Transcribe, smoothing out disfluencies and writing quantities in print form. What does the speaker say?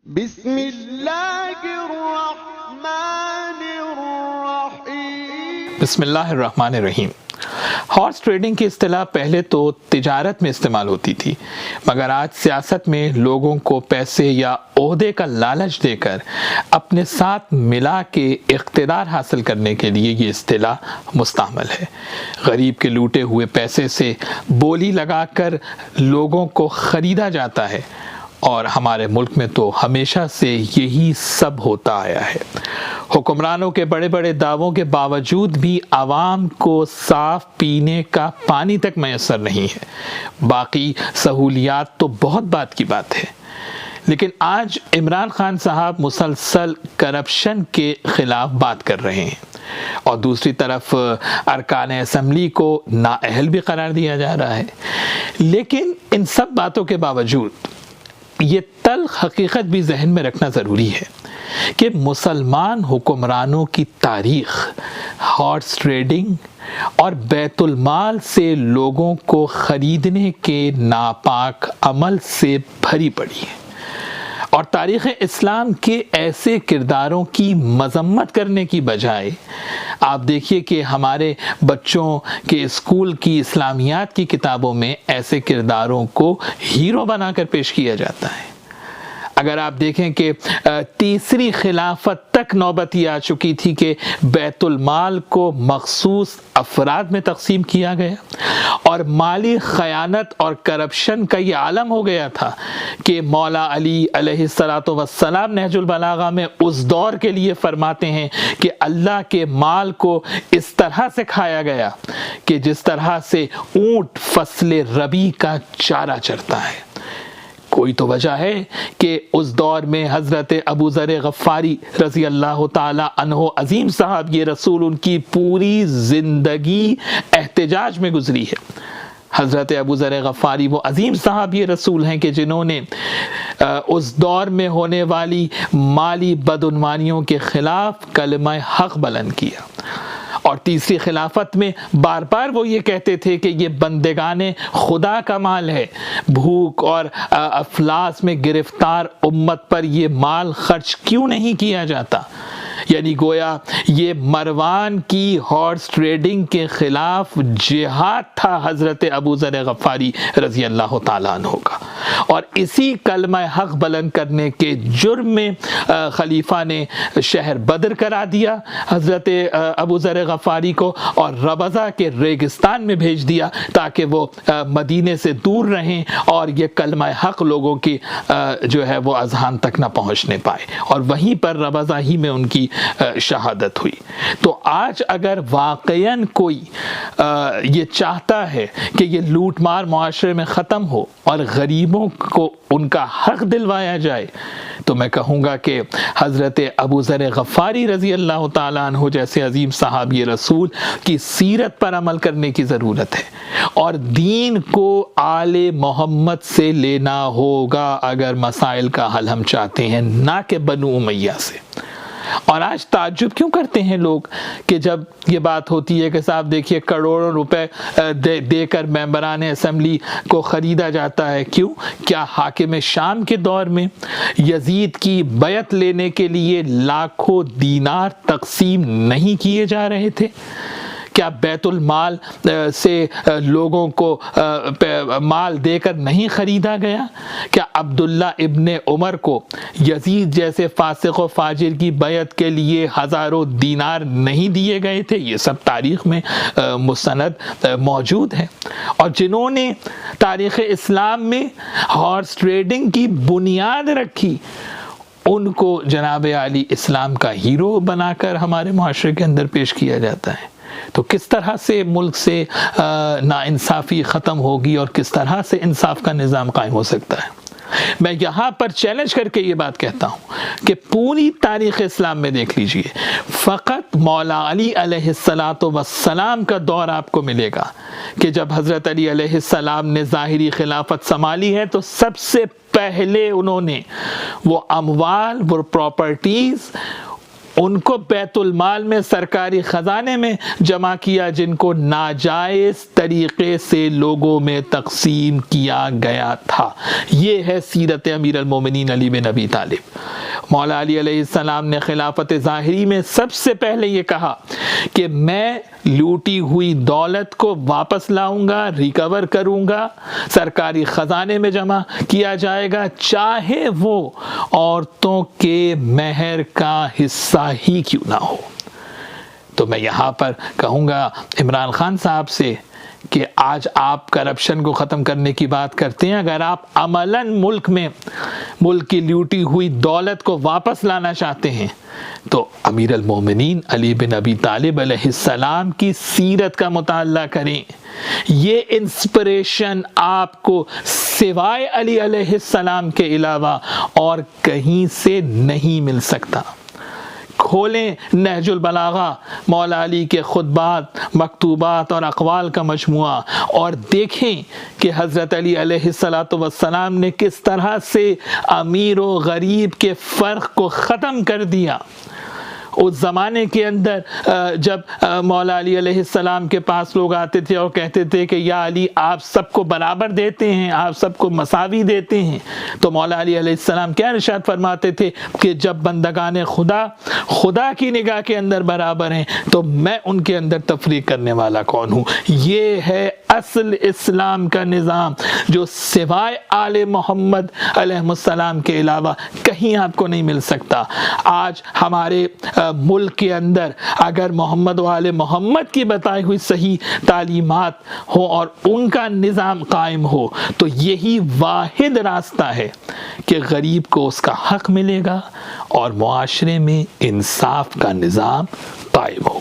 بسم اللہ الرحمن الرحیم۔ بسم اللہ الرحمن الرحیم۔ ہارس ٹریڈنگ کی اصطلاح پہلے تو تجارت میں استعمال ہوتی تھی، مگر آج سیاست میں لوگوں کو پیسے یا عہدے کا لالچ دے کر اپنے ساتھ ملا کے اقتدار حاصل کرنے کے لیے یہ اصطلاح مستعمل ہے۔ غریب کے لوٹے ہوئے پیسے سے بولی لگا کر لوگوں کو خریدا جاتا ہے، اور ہمارے ملک میں تو ہمیشہ سے یہی سب ہوتا آیا ہے۔ حکمرانوں کے بڑے بڑے دعووں کے باوجود بھی عوام کو صاف پینے کا پانی تک میسر نہیں ہے، باقی سہولیات تو بہت بات کی بات ہے۔ لیکن آج عمران خان صاحب مسلسل کرپشن کے خلاف بات کر رہے ہیں، اور دوسری طرف ارکان اسمبلی کو نااہل بھی قرار دیا جا رہا ہے۔ لیکن ان سب باتوں کے باوجود یہ تلخ حقیقت بھی ذہن میں رکھنا ضروری ہے کہ مسلمان حکمرانوں کی تاریخ ہارس ٹریڈنگ اور بیت المال سے لوگوں کو خریدنے کے ناپاک عمل سے بھری پڑی ہے، اور تاریخ اسلام کے ایسے کرداروں کی مذمت کرنے کی بجائے آپ دیکھیے کہ ہمارے بچوں کے اسکول کی اسلامیات کی کتابوں میں ایسے کرداروں کو ہیرو بنا کر پیش کیا جاتا ہے۔ اگر آپ دیکھیں کہ تیسری خلافت تک نوبت یہ آ چکی تھی کہ بیت المال کو مخصوص افراد میں تقسیم کیا گیا، اور مالی خیانت اور کرپشن کا یہ عالم ہو گیا تھا کہ مولا علی علیہ السلام نہج البلاغہ میں اس دور کے لیے فرماتے ہیں کہ اللہ کے مال کو اس طرح سے کھایا گیا کہ جس طرح سے اونٹ فصل ربیع کا چارہ چرتا ہے۔ کوئی تو وجہ ہے کہ اس دور میں حضرت ابو ذر غفاری رضی اللہ تعالی عنہ عظیم صاحب یہ رسول ان کی پوری زندگی احتجاج میں گزری ہے۔ حضرت ابو ذر غفاری وہ عظیم صاحب یہ رسول ہیں کہ جنہوں نے اس دور میں ہونے والی مالی بدعنوانیوں کے خلاف کلمہ حق بلند کیا، اور تیسری خلافت میں بار بار وہ یہ کہتے تھے کہ یہ بندگان خدا کا مال ہے، بھوک اور افلاس میں گرفتار امت پر یہ مال خرچ کیوں نہیں کیا جاتا؟ یعنی گویا یہ مروان کی ہارس ٹریڈنگ کے خلاف جہاد تھا حضرت ابو ذر غفاری رضی اللہ تعالیٰ عنہ کا، اور اسی کلمہ حق بلند کرنے کے جرم میں خلیفہ نے شہر بدر کرا دیا حضرت ابو ذر غفاری کو، اور ربضہ کے ریگستان میں بھیج دیا تاکہ وہ مدینے سے دور رہیں اور یہ کلمہ حق لوگوں کی جو ہے وہ اذہان تک نہ پہنچنے پائے، اور وہیں پر ربضہ ہی میں ان کی شہادت ہوئی۔ تو آج اگر واقعاً کوئی یہ چاہتا ہے کہ یہ لوٹ مار معاشرے میں ختم ہو اور غریبوں کو ان کا حق دلوایا جائے، تو میں کہوں گا کہ حضرت ابو ذر غفاری رضی اللہ تعالیٰ عنہ جیسے عظیم صحابی رسول کی سیرت پر عمل کرنے کی ضرورت ہے، اور دین کو آل محمد سے لینا ہوگا اگر مسائل کا حل ہم چاہتے ہیں، نہ کہ بنو امیہ سے۔ اور آج تعجب کیوں کرتے ہیں لوگ کہ جب یہ بات ہوتی ہے کہ صاحب دیکھیے کروڑوں روپے دے کر ممبران اسمبلی کو خریدا جاتا ہے؟ کیوں؟ کیا حاکم شام کے دور میں یزید کی بیعت لینے کے لیے لاکھوں دینار تقسیم نہیں کیے جا رہے تھے؟ کیا بیت المال سے لوگوں کو مال دے کر نہیں خریدا گیا؟ کیا عبداللہ ابن عمر کو یزید جیسے فاسق و فاجر کی بیعت کے لیے ہزاروں دینار نہیں دیے گئے تھے؟ یہ سب تاریخ میں مستند موجود ہے، اور جنہوں نے تاریخ اسلام میں ہارس ٹریڈنگ کی بنیاد رکھی ان کو جناب علی اسلام کا ہیرو بنا کر ہمارے معاشرے کے اندر پیش کیا جاتا ہے۔ تو کس طرح سے ملک سے ناانصافی ختم ہوگی اور کس طرح سے انصاف کا نظام قائم ہو سکتا ہے؟ میں یہاں پر چیلنج کر کے یہ بات کہتا ہوں کہ پوری تاریخ اسلام میں دیکھ لیجئے، فقط مولا علی علیہ السلام کا دور آپ کو ملے گا کہ جب حضرت علی علیہ السلام نے ظاہری خلافت سنبھالی ہے تو سب سے پہلے انہوں نے وہ اموال، وہ پراپرٹیز ان کو بیت المال میں سرکاری خزانے میں جمع کیا جن کو ناجائز طریقے سے لوگوں میں تقسیم کیا گیا تھا۔ یہ ہے سیرت امیر المومنین علی بن ابی طالب۔ مولا علی علیہ السلام نے خلافت ظاہری میں سب سے پہلے یہ کہا کہ میں لوٹی ہوئی دولت کو واپس لاؤں گا، ریکور کروں گا، سرکاری خزانے میں جمع کیا جائے گا، چاہے وہ عورتوں کے مہر کا حصہ ہی کیوں نہ ہو۔ تو میں یہاں پر کہوں گا عمران خان صاحب سے کہ آج آپ کرپشن کو ختم کرنے کی بات کرتے ہیں، اگر آپ عملاً ملک کی لوٹی ہوئی دولت کو واپس لانا چاہتے ہیں تو امیر المومنین علی بن ابی طالب علیہ السلام کی سیرت کا مطالعہ کریں۔ یہ انسپریشن آپ کو سوائے علی علیہ السلام کے علاوہ اور کہیں سے نہیں مل سکتا۔ کھولیں نہج البلاغہ، مولا علی کے خطبات، مکتوبات اور اقوال کا مجموعہ، اور دیکھیں کہ حضرت علی علیہ السلام نے کس طرح سے امیر و غریب کے فرق کو ختم کر دیا۔ اس زمانے کے اندر جب مولا علی علیہ السلام کے پاس لوگ آتے تھے اور کہتے تھے کہ یا علی آپ سب کو برابر دیتے ہیں، آپ سب کو مساوی دیتے ہیں، تو مولا علی علیہ السلام کیا ارشاد فرماتے تھے کہ جب بندگان خدا کی نگاہ کے اندر برابر ہیں تو میں ان کے اندر تفریق کرنے والا کون ہوں۔ یہ ہے اصل اسلام کا نظام جو سوائے آل محمد علیہ السلام کے علاوہ کہیں آپ کو نہیں مل سکتا۔ آج ہمارے ملک کے اندر اگر محمد و آل محمد کی بتائی ہوئی صحیح تعلیمات ہو اور ان کا نظام قائم ہو تو یہی واحد راستہ ہے کہ غریب کو اس کا حق ملے گا اور معاشرے میں انصاف کا نظام قائم ہو۔